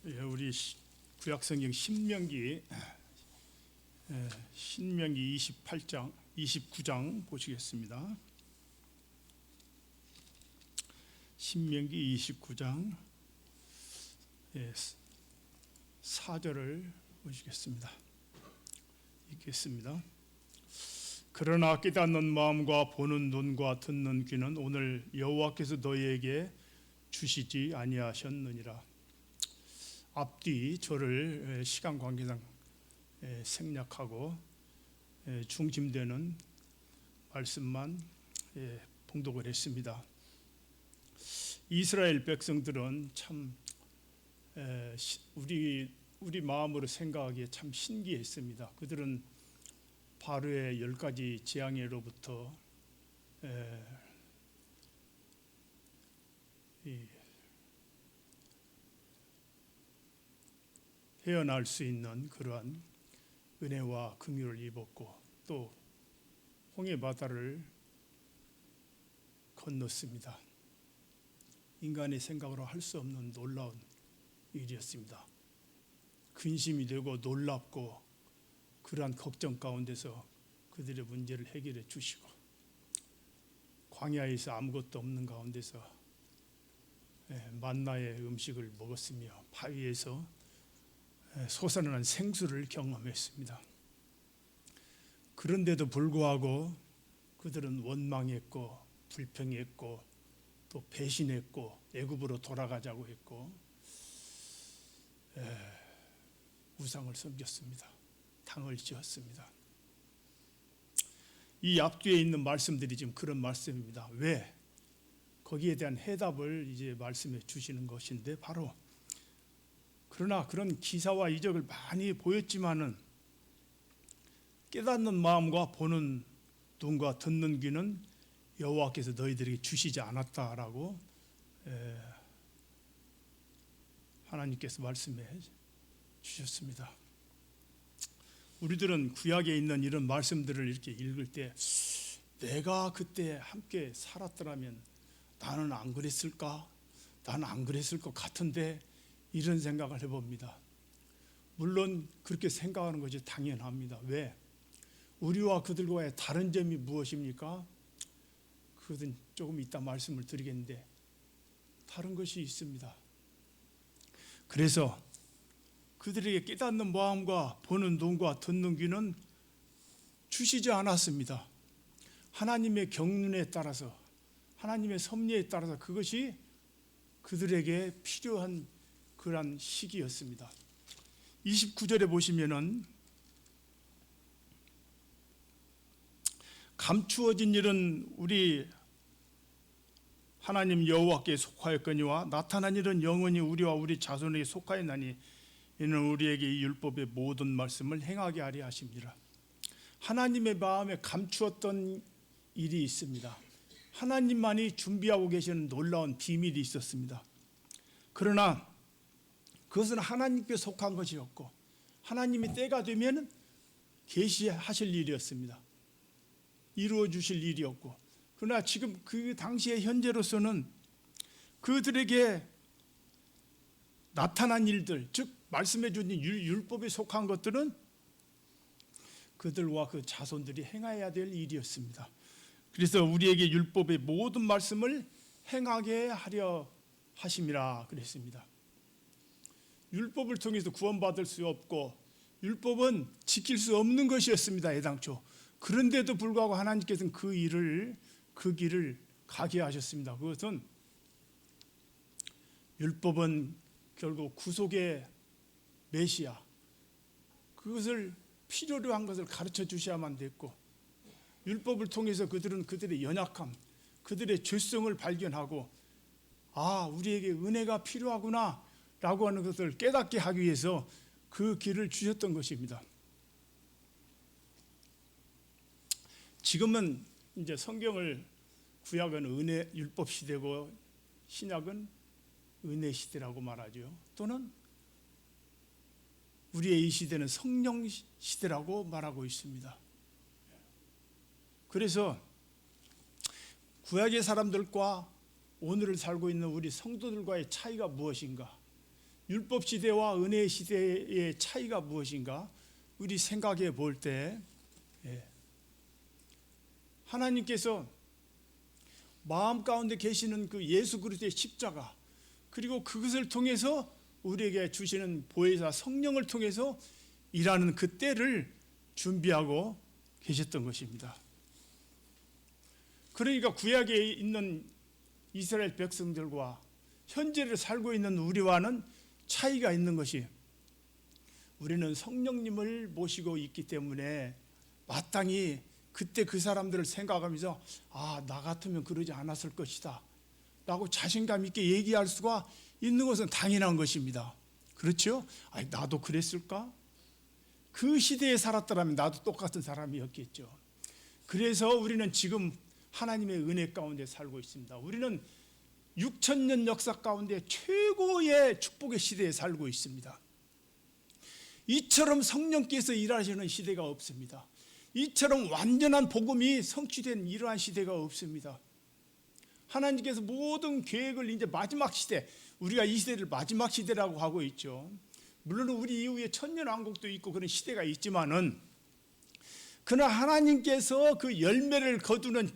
우리 구약성경 신명기 28장 29장 보시겠습니다. 신명기 29장 4절을 보시겠습니다. 읽겠습니다. 그러나 깨닫는 마음과 보는 눈과 듣는 귀는 오늘 여호와께서 너희에게 주시지 아니하셨느니라. 앞뒤 저를 시간 관계상 생략하고 중심되는 말씀만 봉독을 했습니다. 이스라엘 백성들은 참 우리 마음으로 생각하기에 참 신기했습니다. 그들은 바로의 10가지 재앙에로부터 헤어날 수 있는 그러한 은혜와 긍휼을 입었고 또 홍해 바다를 건넜습니다. 인간의 생각으로 할 수 없는 놀라운 일이었습니다. 근심이 되고 놀랍고 그러한 걱정 가운데서 그들의 문제를 해결해 주시고 광야에서 아무것도 없는 가운데서 만나의 음식을 먹었으며 바위에서 솟아나는 생수를 경험했습니다. 그런데도 불구하고 그들은 원망했고 불평했고 또 배신했고 애굽으로 돌아가자고 했고 우상을 섬겼습니다. 당을 지었습니다. 이 앞뒤에 있는 말씀들이 지금 그런 말씀입니다. 왜? 거기에 대한 해답을 이제 말씀해 주시는 것인데 바로 그러나 그런 기사와 이적을 많이 보였지만은 깨닫는 마음과 보는 눈과 듣는 귀는 여호와께서 너희들에게 주시지 않았다라고 하나님께서 말씀해 주셨습니다. 우리들은 구약에 있는 이런 말씀들을 이렇게 읽을 때 내가 그때 함께 살았더라면 나는 안 그랬을까? 나는 안 그랬을 것 같은데 이런 생각을 해봅니다. 물론 그렇게 생각하는 것이 당연합니다. 왜? 우리와 그들과의 다른 점이 무엇입니까? 그것은 조금 이따 말씀을 드리겠는데 다른 것이 있습니다. 그래서 그들에게 깨닫는 마음과 보는 눈과 듣는 귀는 주시지 않았습니다. 하나님의 경륜에 따라서 하나님의 섭리에 따라서 그것이 그들에게 필요한 그러한 시기였습니다. 29절에 보시면은 감추어진 일은 우리 하나님 여호와께 속하였거니와 나타난 일은 영원히 우리와 우리 자손에게 속하였나니 이는 우리에게 이 율법의 모든 말씀을 행하게 하려 하심이라. 하나님의 마음에 감추었던 일이 있습니다. 하나님만이 준비하고 계시는 놀라운 비밀이 있었습니다. 그러나 그것은 하나님께 속한 것이었고 하나님이 때가 되면 계시하실 일이었습니다. 이루어 주실 일이었고 그러나 지금 그 당시의 현재로서는 그들에게 나타난 일들, 즉 말씀해 주신 율법에 속한 것들은 그들과 그 자손들이 행해야 될 일이었습니다. 그래서 우리에게 율법의 모든 말씀을 행하게 하려 하심이라 그랬습니다. 율법을 통해서 구원받을 수 없고 율법은 지킬 수 없는 것이었습니다. 애당초. 그런데도 불구하고 하나님께서는 그 길을 가게 하셨습니다. 그것은 율법은 결국 구속의 메시아, 그것을 필요로 한 것을 가르쳐 주셔야만 됐고 율법을 통해서 그들은 그들의 연약함, 그들의 죄성을 발견하고 우리에게 은혜가 필요하구나 라고 하는 것을 깨닫게 하기 위해서 그 길을 주셨던 것입니다. 지금은 이제 성경을 구약은 은혜 율법 시대고 신약은 은혜 시대라고 말하죠. 또는 우리의 이 시대는 성령 시대라고 말하고 있습니다. 그래서 구약의 사람들과 오늘을 살고 있는 우리 성도들과의 차이가 무엇인가? 율법 시대와 은혜 시대의 차이가 무엇인가? 우리 생각해 볼 때 하나님께서 마음 가운데 계시는 그 예수 그리스도의 십자가, 그리고 그것을 통해서 우리에게 주시는 보혜사 성령을 통해서 일하는 그 때를 준비하고 계셨던 것입니다. 그러니까 구약에 있는 이스라엘 백성들과 현재를 살고 있는 우리와는 차이가 있는 것이, 우리는 성령님을 모시고 있기 때문에 마땅히 그때 그 사람들을 생각하면서 나 같으면 그러지 않았을 것이다 라고 자신감 있게 얘기할 수가 있는 것은 당연한 것입니다. 그렇죠? 나도 그랬을까? 그 시대에 살았더라면 나도 똑같은 사람이었겠죠. 그래서 우리는 지금 하나님의 은혜 가운데 살고 있습니다. 우리는 6,000년 역사 가운데 최고의 축복의 시대에 살고 있습니다. 이처럼 성령께서 일하시는 시대가 없습니다. 이처럼 완전한 복음이 성취된 이러한 시대가 없습니다. 하나님께서 모든 계획을 이제 마지막 시대, 우리가 이 시대를 마지막 시대라고 하고 있죠. 물론 우리 이후에 천년왕국도 있고 그런 시대가 있지만은, 그러나 하나님께서 그 열매를 거두는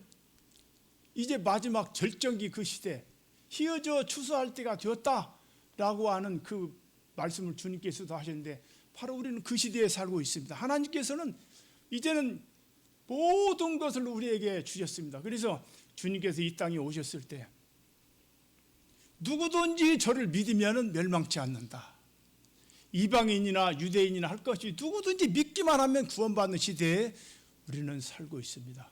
이제 마지막 절정기 그 시대, 희어져 추수할 때가 되었다라고 하는 그 말씀을 주님께서도 하셨는데, 바로 우리는 그 시대에 살고 있습니다. 하나님께서는 이제는 모든 것을 우리에게 주셨습니다. 그래서 주님께서 이 땅에 오셨을 때 누구든지 저를 믿으면 멸망치 않는다. 이방인이나 유대인이나 할 것이 누구든지 믿기만 하면 구원받는 시대에 우리는 살고 있습니다.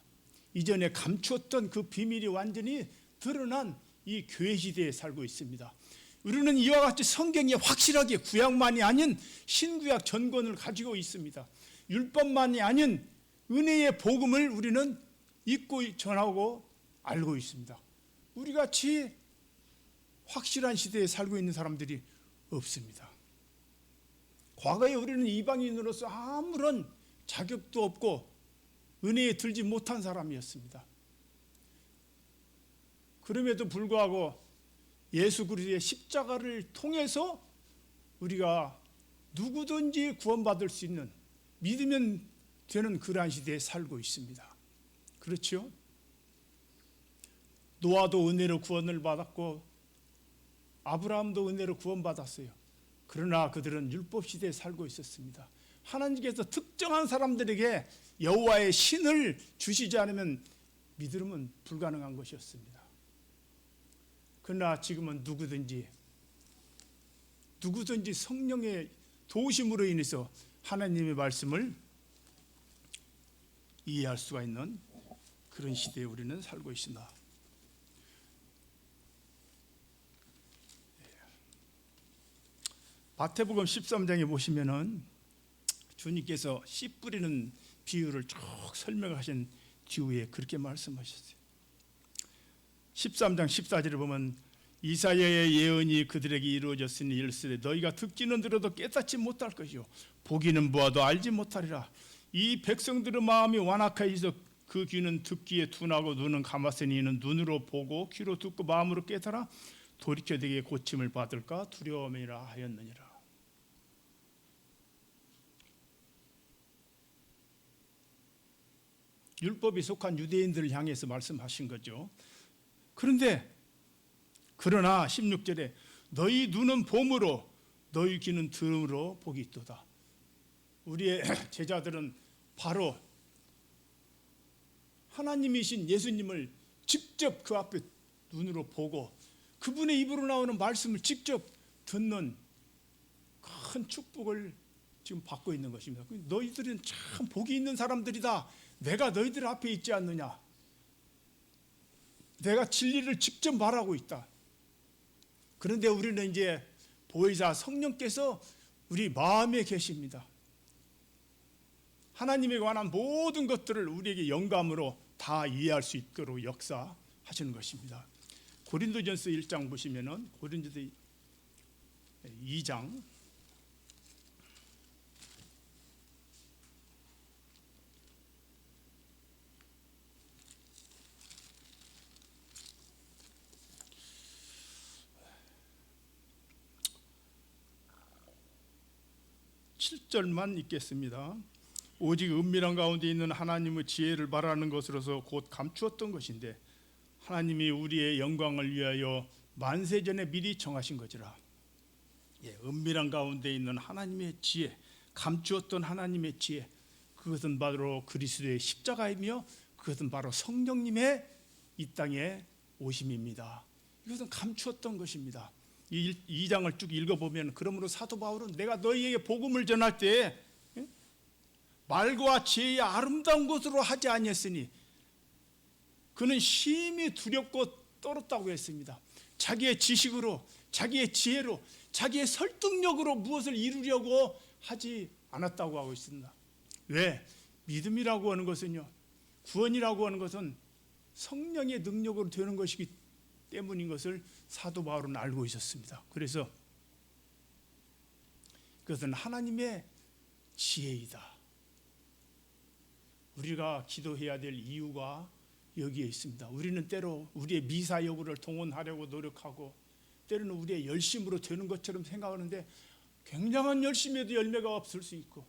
이전에 감추었던 그 비밀이 완전히 드러난 이 교회 시대에 살고 있습니다. 우리는 이와 같이 성경에 확실하게 구약만이 아닌 신구약 전권을 가지고 있습니다. 율법만이 아닌 은혜의 복음을 우리는 읽고 전하고 알고 있습니다. 우리같이 확실한 시대에 살고 있는 사람들이 없습니다. 과거에 우리는 이방인으로서 아무런 자격도 없고 은혜에 들지 못한 사람이었습니다. 그럼에도 불구하고 예수 그리스도의 십자가를 통해서 우리가 누구든지 구원받을 수 있는, 믿으면 되는 그러한 시대에 살고 있습니다. 그렇죠? 노아도 은혜로 구원을 받았고 아브라함도 은혜로 구원받았어요. 그러나 그들은 율법 시대에 살고 있었습니다. 하나님께서 특정한 사람들에게 여호와의 신을 주시지 않으면 믿음은 불가능한 것이었습니다. 그러나 지금은 누구든지 성령의 도우심으로 인해서 하나님의 말씀을 이해할 수가 있는 그런 시대에 우리는 살고 있습니다. 마태복음 13장에 보시면은 주님께서 씨 뿌리는 비유를 쭉 설명하신 뒤에 그렇게 말씀하셨어요. 13장 14절을 보면 이사야의 예언이 그들에게 이루어졌으니 이르시되 너희가 듣기는 들어도 깨닫지 못할 것이요 보기는 보아도 알지 못하리라. 이 백성들의 마음이 완악하여서 그 귀는 듣기에 둔하고 눈은 감았으니 이는 눈으로 보고 귀로 듣고 마음으로 깨달아 돌이켜 내게 고침을 받을까 두려움이라 하였느니라. 율법이 속한 유대인들을 향해서 말씀하신 거죠. 그러나 16절에 너희 눈은 봄으로 너희 귀는 들음으로 복이 있도다. 우리의 제자들은 바로 하나님이신 예수님을 직접 그 앞에 눈으로 보고 그분의 입으로 나오는 말씀을 직접 듣는 큰 축복을 지금 받고 있는 것입니다. 너희들은 참 복이 있는 사람들이다. 내가 너희들 앞에 있지 않느냐. 내가 진리를 직접 말하고 있다. 그런데 우리는 이제 보혜사 성령께서 우리 마음에 계십니다. 하나님에 관한 모든 것들을 우리에게 영감으로 다 이해할 수 있도록 역사하시는 것입니다. 고린도전서 1장 보시면은 고린도서 2장 7절만 읽겠습니다. 오직 은밀한 가운데 있는 하나님의 지혜를 말하는 것으로서 곧 감추었던 것인데 하나님이 우리의 영광을 위하여 만세전에 미리 정하신 거지라. 은밀한 가운데 있는 하나님의 지혜, 감추었던 하나님의 지혜, 그것은 바로 그리스도의 십자가이며 그것은 바로 성령님의 이 땅에 오심입니다. 이것은 감추었던 것입니다. 이 2장을 쭉 읽어보면 그러므로 사도 바울은 내가 너희에게 복음을 전할 때 말과 지혜의 아름다운 것으로 하지 아니했으니 그는 심히 두렵고 떨었다고 했습니다. 자기의 지식으로, 자기의 지혜로, 자기의 설득력으로 무엇을 이루려고 하지 않았다고 하고 있습니다. 왜? 믿음이라고 하는 것은요, 구원이라고 하는 것은 성령의 능력으로 되는 것이기 때문인 것을 사도 바울은 알고 있었습니다. 그래서 그것은 하나님의 지혜이다. 우리가 기도해야 될 이유가 여기에 있습니다. 우리는 때로 우리의 미사여구를 동원하려고 노력하고 때로는 우리의 열심으로 되는 것처럼 생각하는데 굉장한 열심에도 열매가 없을 수 있고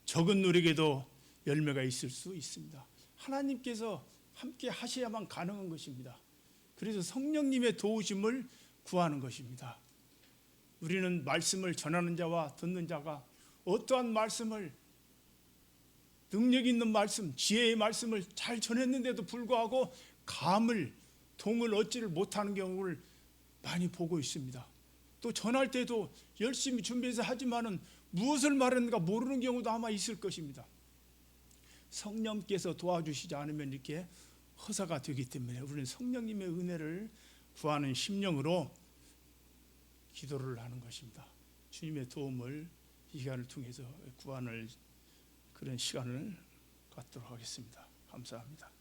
적은 노력에도 열매가 있을 수 있습니다. 하나님께서 함께 하셔야만 가능한 것입니다. 그래서 성령님의 도우심을 구하는 것입니다. 우리는 말씀을 전하는 자와 듣는 자가 어떠한 말씀을, 능력 있는 말씀, 지혜의 말씀을 잘 전했는데도 불구하고 감을, 동을 얻지를 못하는 경우를 많이 보고 있습니다. 또 전할 때도 열심히 준비해서 하지만은 무엇을 말하는가 모르는 경우도 아마 있을 것입니다. 성령께서 도와주시지 않으면 이렇게 허사가 되기 때문에 우리는 성령님의 은혜를 구하는 심령으로 기도를 하는 것입니다. 주님의 도움을 이 시간을 통해서 구하는 그런 시간을 갖도록 하겠습니다. 감사합니다.